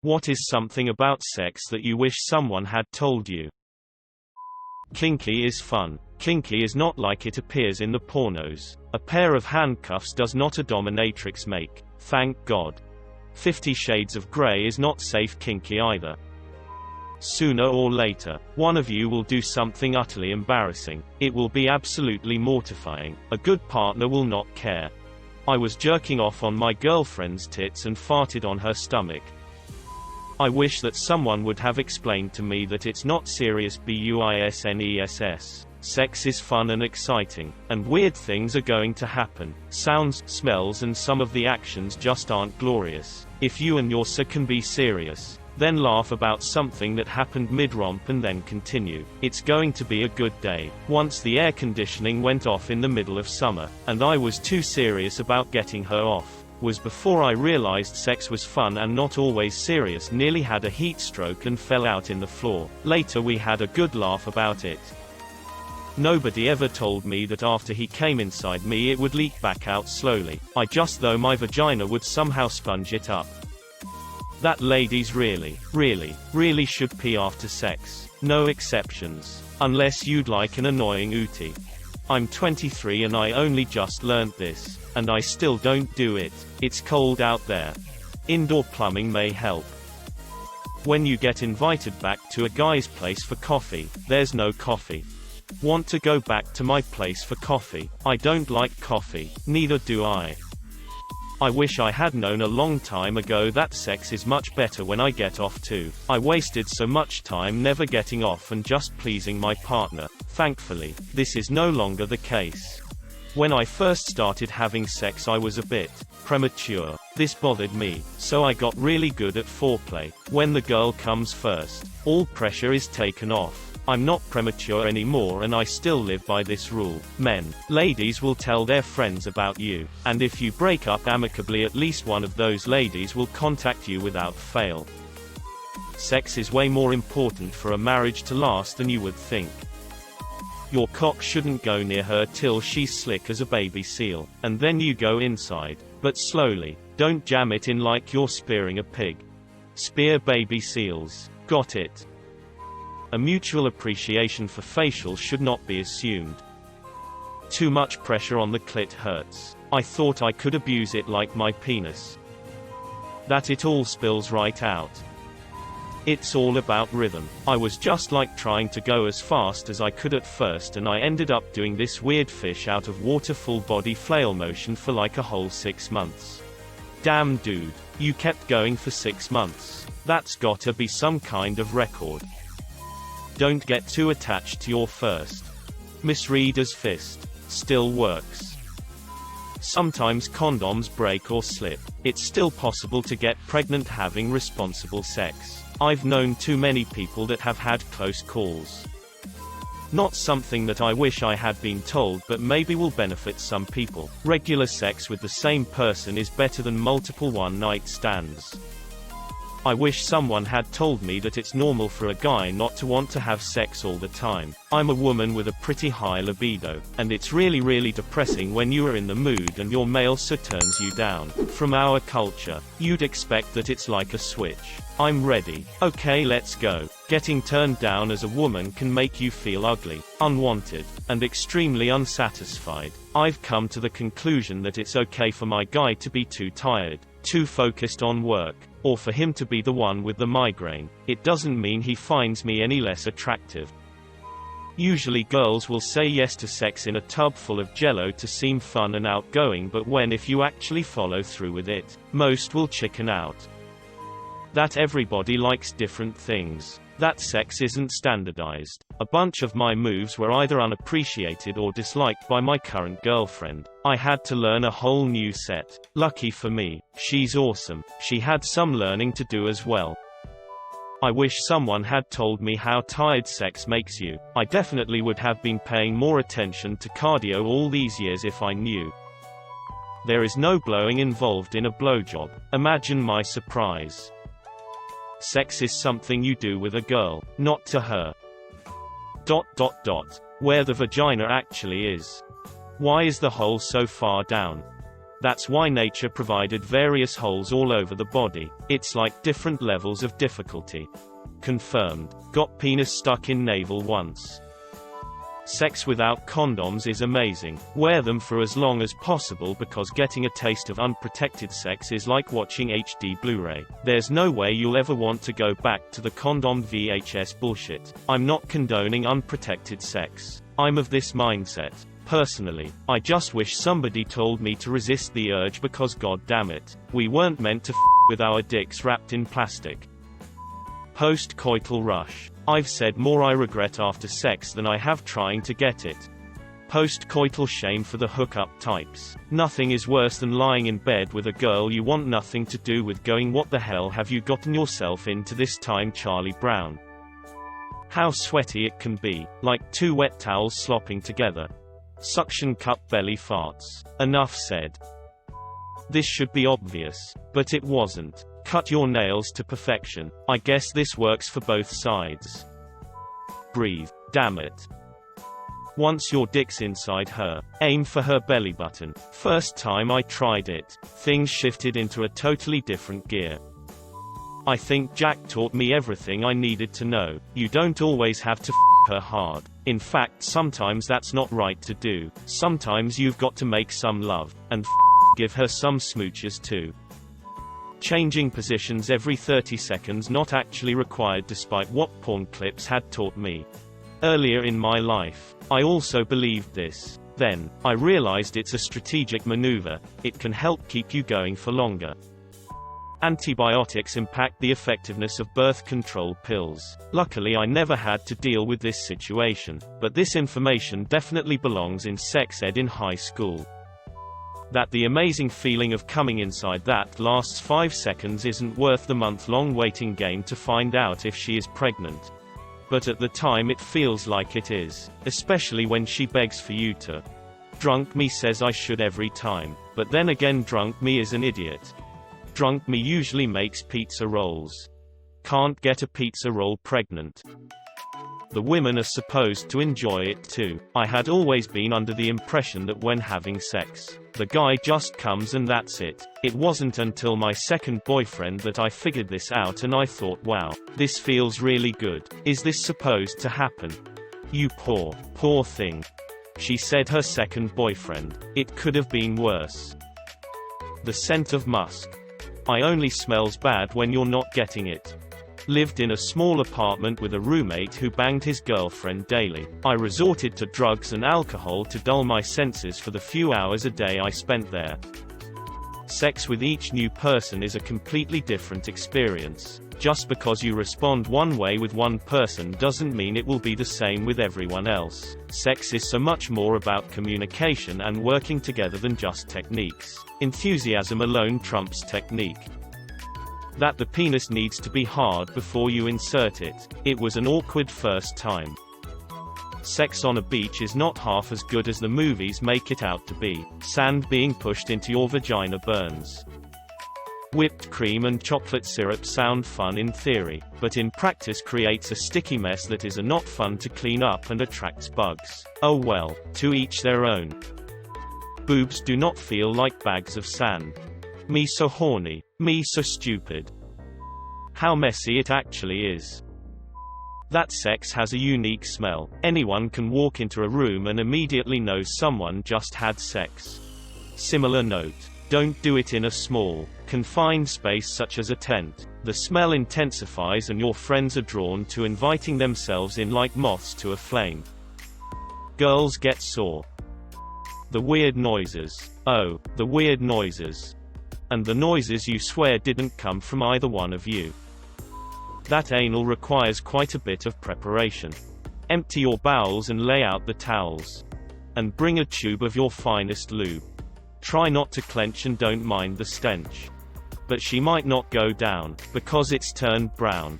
What is something about sex that you wish someone had told you? Kinky is fun. Kinky is not like it appears in the pornos. A pair of handcuffs does not a dominatrix make. Thank God. 50 Shades of Grey is not safe kinky either. Sooner or later, one of you will do something utterly embarrassing. It will be absolutely mortifying. A good partner will not care. I was jerking off on my girlfriend's tits and farted on her stomach. I wish that someone would have explained to me that it's not serious business. Sex is fun and exciting, and weird things are going to happen. Sounds, smells and some of the actions just aren't glorious. If you and your sir can be serious, then laugh about something that happened mid-romp and then continue. It's going to be a good day. Once the air conditioning went off in the middle of summer, and I was too serious about getting her off. Was before I realized sex was fun and not always serious. Nearly had a heat stroke and fell out in the floor. Later we had a good laugh about it. Nobody ever told me that after he came inside me it would leak back out slowly. I just thought my vagina would somehow sponge it up. That ladies really should pee after sex. No exceptions. Unless you'd like an annoying ooty. I'm 23 and I only just learned this. And I still don't do it. It's cold out there. Indoor plumbing may help. When you get invited back to a guy's place for coffee, there's no coffee. Want to go back to my place for coffee? I don't like coffee, neither do I. I wish I had known a long time ago that sex is much better when I get off too. I wasted so much time never getting off and just pleasing my partner. Thankfully, this is no longer the case. When I first started having sex I was a bit premature. This bothered me, so I got really good at foreplay. When the girl comes first, all pressure is taken off. I'm not premature anymore and I still live by this rule. Men, ladies will tell their friends about you, and if you break up amicably at least one of those ladies will contact you without fail. Sex is way more important for a marriage to last than you would think. Your cock shouldn't go near her till she's slick as a baby seal, and then you go inside. But slowly. Don't jam it in like you're spearing a pig. Spear baby seals. Got it. A mutual appreciation for facials should not be assumed. Too much pressure on the clit hurts. I thought I could abuse it like my penis. That it all spills right out. It's all about rhythm. I was just like trying to go as fast as I could at first and I ended up doing this weird fish out of water full body flail motion for like a whole 6 months. Damn dude, you kept going for 6 months. That's gotta be some kind of record. Don't get too attached to your first. Misread as fist. Still works. Sometimes condoms break or slip. It's still possible to get pregnant having responsible sex. I've known too many people that have had close calls. Not something that I wish I had been told, but maybe will benefit some people. Regular sex with the same person is better than multiple one-night stands. I wish someone had told me that it's normal for a guy not to want to have sex all the time. I'm a woman with a pretty high libido, and it's really depressing when you are in the mood and your male sir turns you down. From our culture, you'd expect that it's like a switch. I'm ready. Okay, let's go. Getting turned down as a woman can make you feel ugly, unwanted, and extremely unsatisfied. I've come to the conclusion that it's okay for my guy to be too tired, too focused on work, or for him to be the one with the migraine. It doesn't mean he finds me any less attractive. Usually girls will say yes to sex in a tub full of jello to seem fun and outgoing, but if you actually follow through with it, most will chicken out. That everybody likes different things. That sex isn't standardized. A bunch of my moves were either unappreciated or disliked by my current girlfriend. I had to learn a whole new set. Lucky for me, she's awesome. She had some learning to do as well. I wish someone had told me how tired sex makes you. I definitely would have been paying more attention to cardio all these years if I knew. There is no blowing involved in a blowjob. Imagine my surprise. Sex is something you do with a girl, not to her. ... Where the vagina actually is. Why is the hole so far down? That's why nature provided various holes all over the body. It's like different levels of difficulty. Confirmed. Got penis stuck in navel once. Sex without condoms is amazing. Wear them for as long as possible because getting a taste of unprotected sex is like watching HD Blu-ray. There's no way you'll ever want to go back to the condom VHS bullshit. I'm not condoning unprotected sex. I'm of this mindset. Personally, I just wish somebody told me to resist the urge because god damn it, we weren't meant to with our dicks wrapped in plastic. Post-coital rush. I've said more I regret after sex than I have trying to get it. Post-coital shame for the hookup types. Nothing is worse than lying in bed with a girl you want nothing to do with going what the hell have you gotten yourself into this time, Charlie Brown. How sweaty it can be, like two wet towels slopping together. Suction cup belly farts. Enough said. This should be obvious, but it wasn't. Cut your nails to perfection. I guess this works for both sides. Breathe. Damn it. Once your dick's inside her, aim for her belly button. First time I tried it, things shifted into a totally different gear. I think Jack taught me everything I needed to know. You don't always have to her hard. In fact, sometimes that's not right to do. Sometimes you've got to make some love, and give her some smooches too. Changing positions every 30 seconds not actually required despite what porn clips had taught me. Earlier in my life, I also believed this. Then, I realized it's a strategic maneuver. It can help keep you going for longer. Antibiotics impact the effectiveness of birth control pills. Luckily I never had to deal with this situation, but this information definitely belongs in sex ed in high school. That the amazing feeling of coming inside that lasts 5 seconds isn't worth the month-long waiting game to find out if she is pregnant. But at the time it feels like it is, especially when she begs for you to. Drunk me says I should every time, but then again drunk me is an idiot. Drunk me usually makes pizza rolls. Can't get a pizza roll pregnant. The women are supposed to enjoy it too. I had always been under the impression that when having sex, the guy just comes and that's it. It wasn't until my second boyfriend that I figured this out and I thought, wow, this feels really good. Is this supposed to happen? You poor thing. She said her second boyfriend. It could have been worse. The scent of musk. I only smells bad when you're not getting it. Lived in a small apartment with a roommate who banged his girlfriend daily. I resorted to drugs and alcohol to dull my senses for the few hours a day I spent there. Sex with each new person is a completely different experience. Just because you respond one way with one person doesn't mean it will be the same with everyone else. Sex is so much more about communication and working together than just techniques. Enthusiasm alone trumps technique. That the penis needs to be hard before you insert it. It was an awkward first time. Sex on a beach is not half as good as the movies make it out to be. Sand being pushed into your vagina burns. Whipped cream and chocolate syrup sound fun in theory, but in practice creates a sticky mess that is not fun to clean up and attracts bugs. Oh well, to each their own. Boobs do not feel like bags of sand. Me so horny. Me so stupid. How messy it actually is. That sex has a unique smell. Anyone can walk into a room and immediately know someone just had sex. Similar note. Don't do it in a small, confined space such as a tent. The smell intensifies and your friends are drawn to inviting themselves in like moths to a flame. Girls get sore. The weird noises. Oh, the weird noises. And the noises you swear didn't come from either one of you. That anal requires quite a bit of preparation. Empty your bowels and lay out the towels. And bring a tube of your finest lube. Try not to clench and don't mind the stench. But she might not go down, because it's turned brown.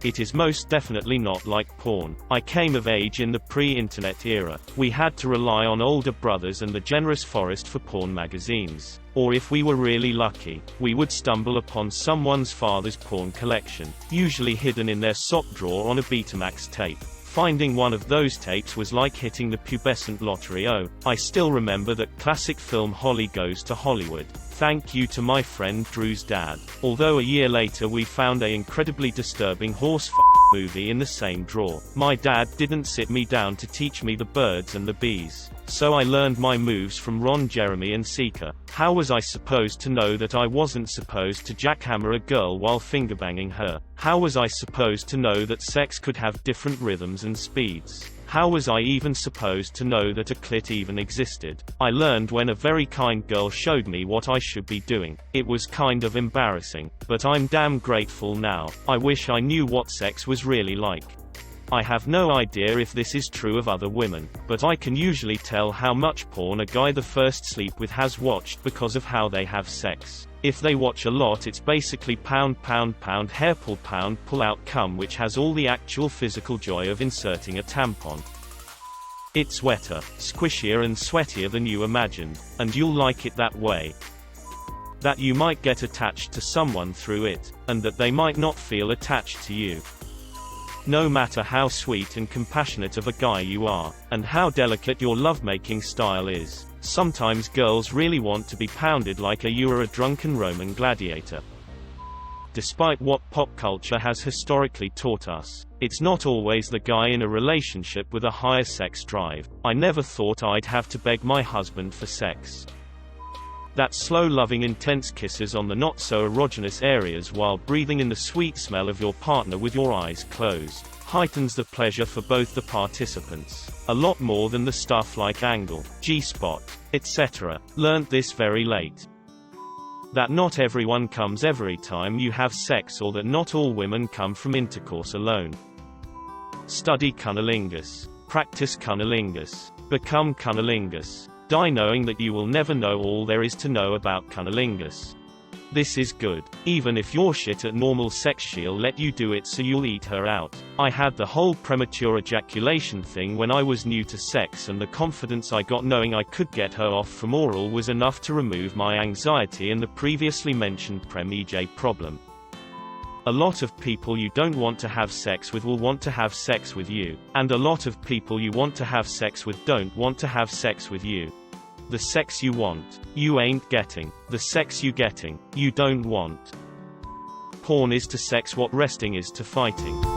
It is most definitely not like porn. I came of age in the pre-internet era. We had to rely on older brothers and the generous forest for porn magazines. Or if we were really lucky, we would stumble upon someone's father's porn collection, usually hidden in their sock drawer on a Betamax tape. Finding one of those tapes was like hitting the pubescent lottery. Oh, I still remember that classic film Holly Goes to Hollywood. Thank you to my friend Drew's dad. Although a year later we found a incredibly disturbing horse movie in the same drawer. My dad didn't sit me down to teach me the birds and the bees. So I learned my moves from Ron Jeremy and Seeker. How was I supposed to know that I wasn't supposed to jackhammer a girl while fingerbanging her? How was I supposed to know that sex could have different rhythms and speeds? How was I even supposed to know that a clit even existed? I learned when a very kind girl showed me what I should be doing. It was kind of embarrassing, but I'm damn grateful now. I wish I knew what sex was really like. I have no idea if this is true of other women, but I can usually tell how much porn a guy the first sleep with has watched because of how they have sex. If they watch a lot, it's basically pound pound pound hair pull pound pull out cum, which has all the actual physical joy of inserting a tampon. It's wetter, squishier and sweatier than you imagined, and you'll like it that way. That you might get attached to someone through it, and that they might not feel attached to you. No matter how sweet and compassionate of a guy you are, and how delicate your lovemaking style is, sometimes girls really want to be pounded like you are a drunken Roman gladiator. Despite what pop culture has historically taught us, it's not always the guy in a relationship with a higher sex drive. I never thought I'd have to beg my husband for sex. That slow loving intense kisses on the not so erogenous areas while breathing in the sweet smell of your partner with your eyes closed, heightens the pleasure for both the participants. A lot more than the stuff like angle, G-spot, etc. Learned this very late. That not everyone comes every time you have sex, or that not all women come from intercourse alone. Study cunnilingus. Practice cunnilingus. Become cunnilingus. Die knowing that you will never know all there is to know about cunnilingus. This is good. Even if your shit at normal sex, she'll let you do it so you'll eat her out. I had the whole premature ejaculation thing when I was new to sex, and the confidence I got knowing I could get her off from oral was enough to remove my anxiety and the previously mentioned prem-EJ problem. A lot of people you don't want to have sex with will want to have sex with you, and a lot of people you want to have sex with don't want to have sex with you. The sex you want, you ain't getting. The sex you getting, you don't want. Porn is to sex what resting is to fighting.